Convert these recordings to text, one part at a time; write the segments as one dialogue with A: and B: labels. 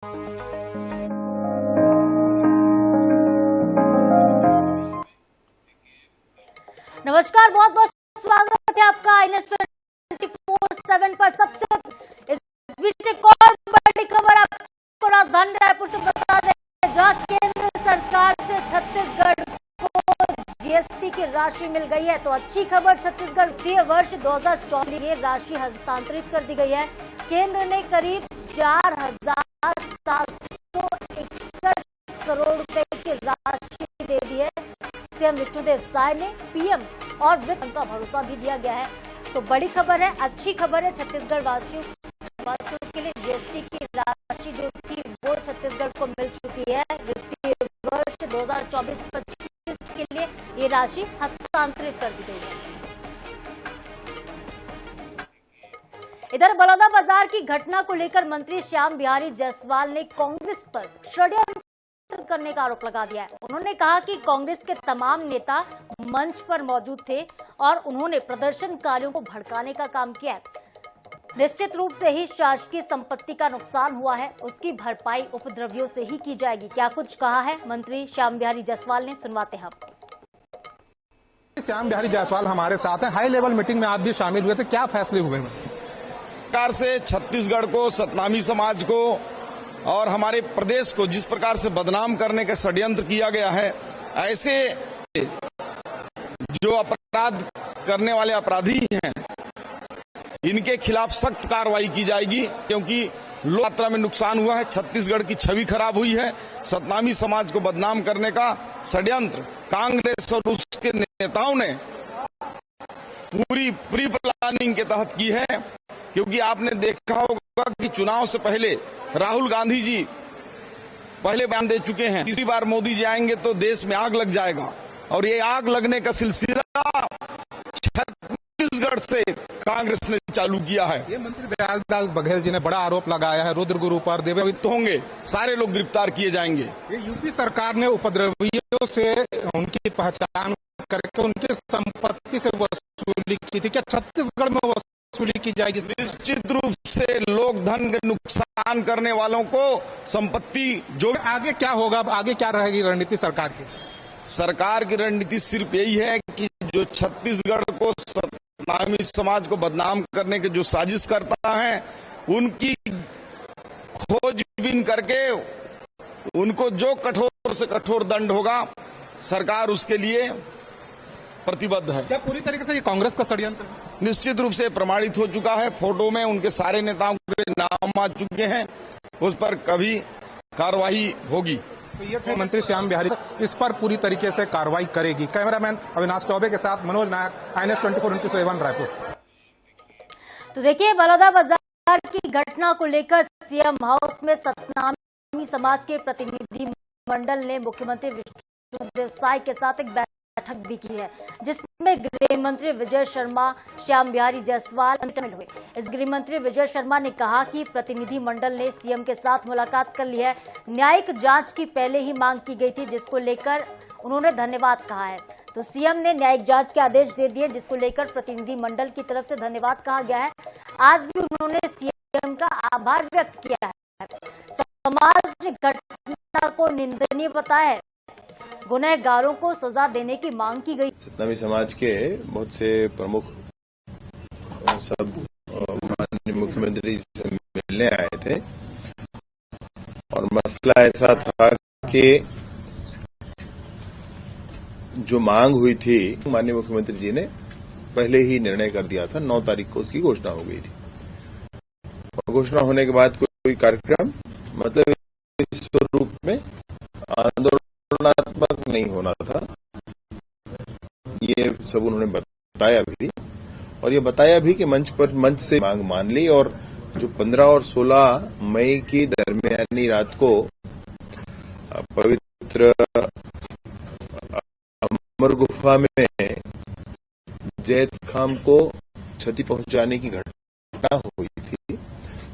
A: नमस्कार, बहुत बहुत स्वागत है आपका INS 24/7 पर। सबसे इस बीच एक और बड़ी खबर आपको राजधानी रायपुर से बता दें, जहां केंद्र सरकार से छत्तीसगढ़ को GST की राशि मिल गई है। तो अच्छी खबर, छत्तीसगढ़ वित्तीय वर्ष 2024 के लिए राशि हस्तांतरित कर दी गई है। केंद्र ने करीब 4,761 करोड़ रुपए की राशि दे दी है। सीएम विष्णुदेव साय ने पीएम और वित्त का भरोसा भी दिया गया है। तो बड़ी खबर है, अच्छी खबर है छत्तीसगढ़ वासियों के लिए। GST की राशि जो थी वो छत्तीसगढ़ को मिल चुकी है। वित्तीय वर्ष 2024-25 के लिए ये राशि हस्तांतरित कर दी गई है। इधर बलौदाबाजार की घटना को लेकर मंत्री श्याम बिहारी जायसवाल ने कांग्रेस पर षड्यंत्र करने का आरोप लगा दिया है। उन्होंने कहा कि कांग्रेस के तमाम नेता मंच पर मौजूद थे और उन्होंने प्रदर्शनकारियों को भड़काने का काम किया है। निश्चित रूप से ही शासकीय संपत्ति का नुकसान हुआ है, उसकी भरपाई उपद्रवियों से ही की जाएगी। क्या कुछ कहा है मंत्री श्याम बिहारी जायसवाल ने, सुनवाते हैं आपको।
B: श्याम बिहारी जायसवाल हमारे साथ हैं। हाई लेवल मीटिंग में आप भी शामिल हुए थे, क्या फैसले हुए?
C: सरकार से छत्तीसगढ़ को, सतनामी समाज को और हमारे प्रदेश को जिस प्रकार से बदनाम करने का षड्यंत्र किया गया है, ऐसे जो अपराध करने वाले अपराधी हैं इनके खिलाफ सख्त कार्रवाई की जाएगी, क्योंकि लोक यात्रा में नुकसान हुआ है, छत्तीसगढ़ की छवि खराब हुई है। सतनामी समाज को बदनाम करने का षड्यंत्र कांग्रेस और उसके नेताओं ने पूरी प्री प्लानिंग के तहत की है। क्योंकि आपने देखा होगा कि चुनाव से पहले राहुल गांधी जी पहले बयान दे चुके हैं, तीसरी बार मोदी जी आएंगे तो देश में आग लग जाएगा। और ये आग लगने का सिलसिला छत्तीसगढ़ से कांग्रेस ने चालू किया है।
B: ये मंत्री दयालदास बघेल जी ने बड़ा आरोप लगाया है रुद्र गुरु पर।
C: देवयुक्त होंगे, सारे लोग गिरफ्तार किए जाएंगे।
B: ये यूपी सरकार ने उपद्रवियों से उनकी पहचान करके उनकी संपत्ति से वसूली की थी, क्या छत्तीसगढ़ में वसूली की जाएगी?
C: निश्चित रूप से लोक धन के नुकसान करने वालों को संपत्ति जो
B: आगे क्या होगा, आगे क्या रहेगी रणनीति सरकार की?
C: सरकार की रणनीति सिर्फ यही है कि जो छत्तीसगढ़ को, सतनामी समाज को बदनाम करने के जो साजिश करता है, उनकी खोजबीन करके उनको जो कठोर से कठोर दंड होगा, सरकार उसके लिए प्रतिबद्ध है।
B: क्या पूरी तरीके से ये कांग्रेस का षड्यंत्र है?
C: निश्चित रूप से प्रमाणित हो चुका है। फोटो में उनके सारे नेताओं के नाम आ चुके हैं, उस पर कभी कार्रवाई होगी।
B: तो ये थे मंत्री श्याम बिहारी, इस पर पूरी तरीके से कार्रवाई करेगी। कैमरामैन अविनाश चौबे के साथ मनोज नायक, INS 24/7 रायपुर।
A: तो देखिए, बलौदाबाजार की घटना को लेकर सीएम हाउस में सतनामी समाज के प्रतिनिधि मंडल ने मुख्यमंत्री विष्णुदेव साय के साथ एक बैठक भी की है, जिसमें गृह मंत्री विजय शर्मा, श्याम बिहारी जायसवाल शामिल हुए। इस गृह मंत्री विजय शर्मा ने कहा कि प्रतिनिधि मंडल ने सीएम के साथ मुलाकात कर ली है। न्यायिक जांच की पहले ही मांग की गई थी, जिसको लेकर उन्होंने धन्यवाद कहा है। तो सीएम ने न्यायिक जांच के आदेश दे दिए, जिसको लेकर प्रतिनिधि मंडल की तरफ से धन्यवाद कहा गया है। आज भी उन्होंने सीएम का आभार व्यक्त किया है। समाज ने घटना को निंदनीय बताया है, गुनहगारों को सजा देने की मांग की गई।
D: सतनामी समाज के बहुत से प्रमुख सब माननीय मुख्यमंत्री से मिलने आए थे और मसला ऐसा था कि जो मांग हुई थी, माननीय मुख्यमंत्री जी ने पहले ही निर्णय कर दिया था। 9 तारीख को उसकी घोषणा हो गई थी और घोषणा होने के बाद कोई कार्यक्रम मतलब इस स्वरूप में आंदोलनात्मक नहीं होना था, ये सब उन्होंने बताया भी और ये बताया भी कि मंच से मांग मान ली। और जो 15 और 16 मई की दरमियानी रात को पवित्र अमर गुफा में जैद खाम को क्षति पहुंचाने की घटना हुई थी,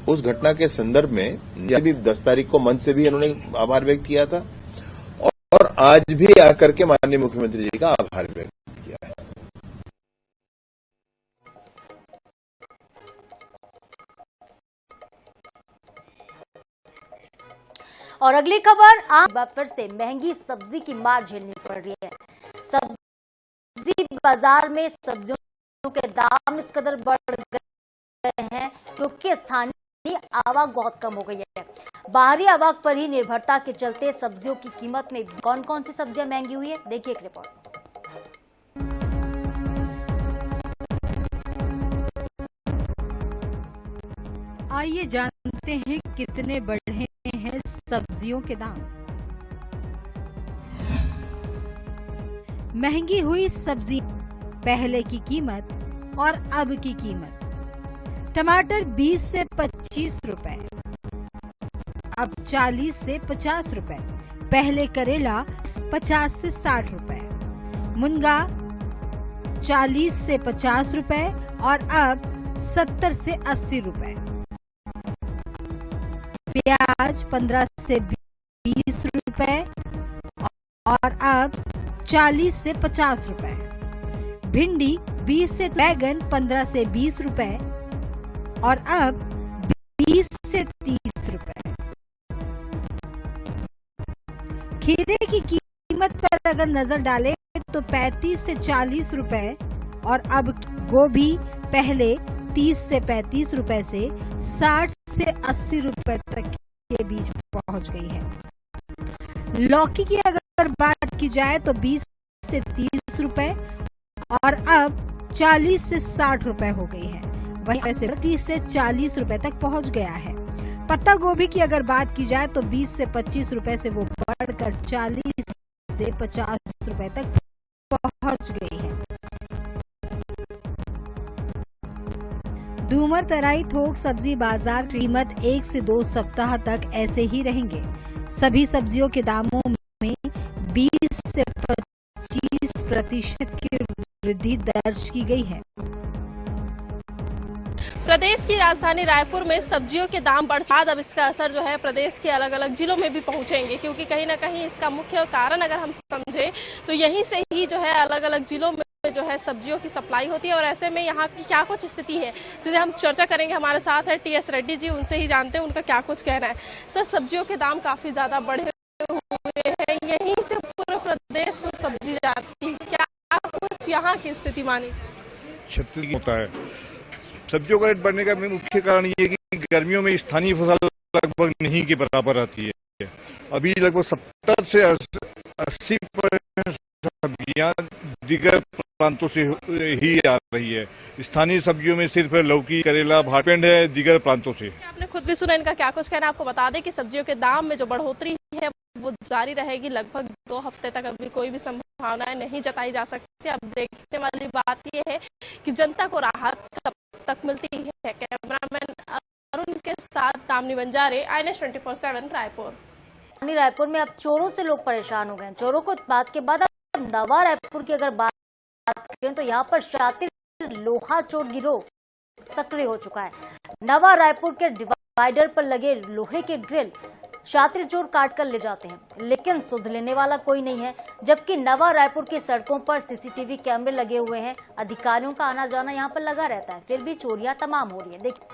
D: उस घटना के संदर्भ में भी 10 तारीख को मंच से भी उन्होंने आभार व्यक्त किया था और आज भी आकर के माननीय मुख्यमंत्री जी का आभार व्यक्त किया है।
A: और अगली खबर, आज बार फिर से महंगी सब्जी की मार झेलनी पड़ रही है। सब्जी बाजार में सब्जियों के दाम इस कदर बढ़ गए हैं क्योंकि स्थानीय आवक बहुत कम हो गई है। बाहरी आवक पर ही निर्भरता के चलते सब्जियों की कीमत में कौन कौन सी सब्जियां महंगी हुई है, देखिए एक रिपोर्ट।
E: आइए जानते हैं कितने बढ़े हैं सब्जियों के दाम। महंगी हुई सब्जी, पहले की कीमत और अब की कीमत। टमाटर 20 से 25 रुपए, अब 40 से 50 रुपए। पहले करेला 50 से 60 रुपए, मुनगा 40 से 50 रुपए और अब 70 से 80 रुपए। प्याज 15 से 20 रुपए और अब 40 से 50 रुपए। भिंडी 20 से, बैगन 15 से 20 रुपए और अब 20 से 30 रुपए। खीरे की कीमत पर अगर नजर डालें तो 35 से 40 रुपए और अब गोभी पहले 30 से 35 रुपए से 60 से 80 रुपए तक के बीच पहुंच गई है। लौकी की अगर बात की जाए तो 20 से 30 रुपए और अब 40 से 60 रुपए हो गई है। वहीं पैसे 30 से 40 रुपए तक पहुंच गया है। पत्ता गोभी की अगर बात की जाए तो 20 से 25 रुपए से वो बढ़कर 40 से 50 रुपए तक पहुंच गई है। डूमर तराई थोक सब्जी बाजार कीमत 1 से 2 सप्ताह तक ऐसे ही रहेंगे। सभी सब्जियों के दामों में 20 से 25% की वृद्धि दर्ज की गई है।
F: प्रदेश की राजधानी रायपुर में सब्जियों के दाम बढ़ बाद अब इसका असर जो है प्रदेश के अलग अलग जिलों में भी पहुंचेंगे, क्योंकि कहीं ना कहीं इसका मुख्य कारण अगर हम समझे तो यहीं से ही जो है अलग अलग जिलों में जो है सब्जियों की सप्लाई होती है। और ऐसे में यहाँ की क्या कुछ स्थिति है, सीधे हम चर्चा करेंगे। हमारे साथ है टीएस रेड्डी जी, उनसे ही जानते हैं उनका क्या कुछ कहना है। सर, सब्जियों के दाम काफी ज्यादा बढ़े हुए हैं, यहीं से पूरे प्रदेश को सब्जी जाती है, क्या कुछ यहाँ की स्थिति मानी?
G: छत्तीसगढ़ होता है। सब्जियों का रेट बढ़ने का मुख्य कारण ये है कि गर्मियों में स्थानीय फसल लगभग नहीं के बराबर आती है। अभी लगभग 70 से 80% सब्जियां दिगर प्रांतों से ही आ रही है। स्थानीय सब्जियों में सिर्फ लौकी, करेला, भाटेंड है दिगर प्रांतों से।
F: आपने खुद भी सुना इनका क्या कुछ कहना। आपको बता दें कि सब्जियों के दाम में जो बढ़ोतरी है वो जारी रहेगी लगभग 2 हफ्ते तक। अभी कोई भी संभावनाएं नहीं जताई जा सकती। अब देखने वाली बात यह है कि जनता को राहत कब तक मिलती है। कैमरामैन अरुण के साथ दामनी बंजारे, INS 24/7 रायपुर।
A: रायपुर में अब चोरों से लोग परेशान हो गए। चोरों को बात के बाद नवा रायपुर की अगर बात करें तो यहाँ पर शातिर लोहा चोर गिरोह सक्रिय हो चुका है। नवा रायपुर के डिवाइडर पर लगे लोहे के ग्रिल शातिर चोर काट कर ले जाते हैं, लेकिन सुध लेने वाला कोई नहीं है। जबकि नवा रायपुर की सड़कों पर CCTV कैमरे लगे हुए हैं, अधिकारियों का आना जाना यहाँ पर लगा रहता है, फिर भी चोरियां तमाम हो रही है। देखिए।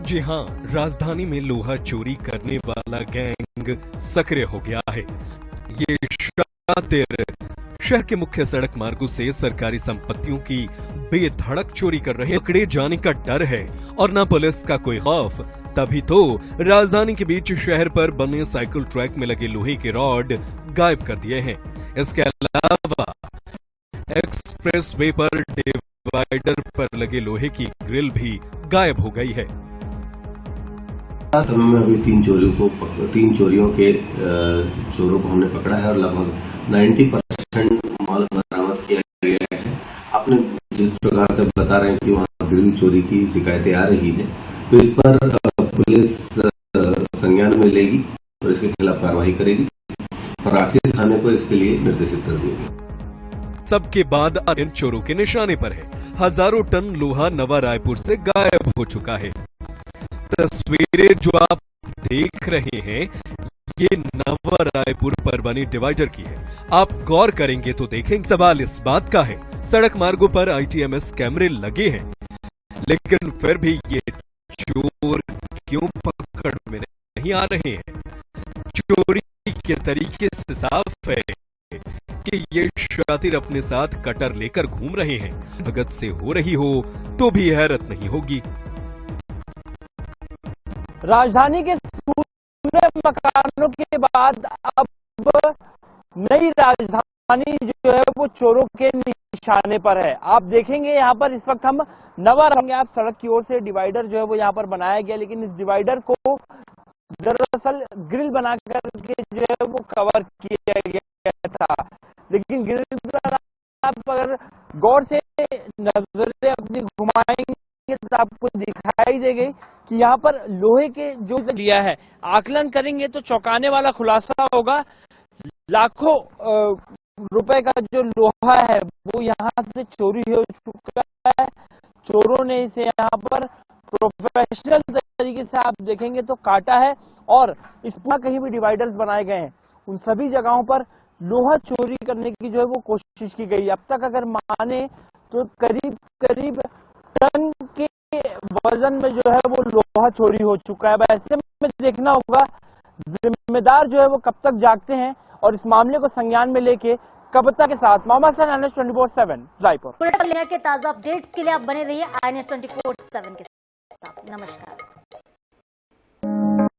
H: जी हाँ, राजधानी में लोहा चोरी करने वाला गैंग सक्रिय हो गया है। ये शातिर शहर के मुख्य सड़क मार्गों से सरकारी संपत्तियों की बेधड़क चोरी कर रहे हैं। पकड़े जाने का डर है और न पुलिस का कोई खौफ, तभी तो राजधानी के बीच शहर पर बने साइकिल ट्रैक में लगे लोहे के रॉड गायब कर दिए हैं। इसके अलावा एक्सप्रेस वे पर डिवाइडर पर लगे लोहे की ग्रिल भी गायब हो गई है।
I: में अभी 3 चोरियों के चोरों को हमने पकड़ा है और लगभग 90% माल बरामद किया गया है। आपने जिस प्रकार से बता रहे हैं कि वहाँ ग्रिल चोरी की शिकायतें आ रही है, तो इस पर पुलिस संज्ञान में लेगी और इसके खिलाफ कार्रवाई करेगी और आखिर थाने को इसके लिए निर्देशित कर दिया गया।
H: सबके बाद इन चोरों के निशाने पर है। हजारों टन लोहा नवा रायपुर से गायब हो चुका है। तस्वीरें जो आप देख रहे हैं ये नवा रायपुर पर बने डिवाइडर की है। आप गौर करेंगे तो देखेंगे। सवाल इस बात का है, सड़क मार्गों पर ITMS कैमरे लगे हैं, लेकिन फिर भी ये चोर क्यों पकड़ में नहीं आ रहे हैं? चोरी के तरीके से साफ है कि ये शातिर अपने साथ कटर लेकर घूम रहे हैं। भगत से हो रही हो तो भी हैरत नहीं होगी।
J: राजधानी के पूरे मकानों के बाद अब नई राजधानी जो है वो चोरों के निशाने पर है। आप देखेंगे यहाँ पर इस वक्त हम नवा रहेंगे, आप सड़क की ओर से डिवाइडर जो है वो यहाँ पर बनाया गया, लेकिन इस डिवाइडर को दरअसल ग्रिल बना करके जो है वो कवर किया गया था। लेकिन ग्रिल पर आप अगर गौर से नजरें अपनी घुमाएंगे तो आपको दिखाई देगी कि यहाँ पर लोहे के जो लिया है, आकलन करेंगे तो चौंकाने वाला खुलासा होगा। लाखों रुपए का जो लोहा है वो यहाँ से चोरी हो चुका है। चोरों ने इसे यहाँ पर प्रोफेशनल तरीके से आप देखेंगे तो काटा है और इस पूरा कहीं भी डिवाइडर्स बनाए गए हैं, उन सभी जगहों पर लोहा चोरी करने की जो है वो कोशिश की गई। अब तक अगर माने तो करीब करीब टन के वजन में जो है वो लोहा चोरी हो चुका है। ऐसे में देखना होगा जिम्मेदार जो है वो कब तक जागते हैं और इस मामले को संज्ञान में लेके कबता के साथ मोहम्मद हसन, INS 24/7 रायपुर।
A: के ताजा अपडेट्स के लिए आप बने रहिए INS 24/7 के साथ। नमस्कार।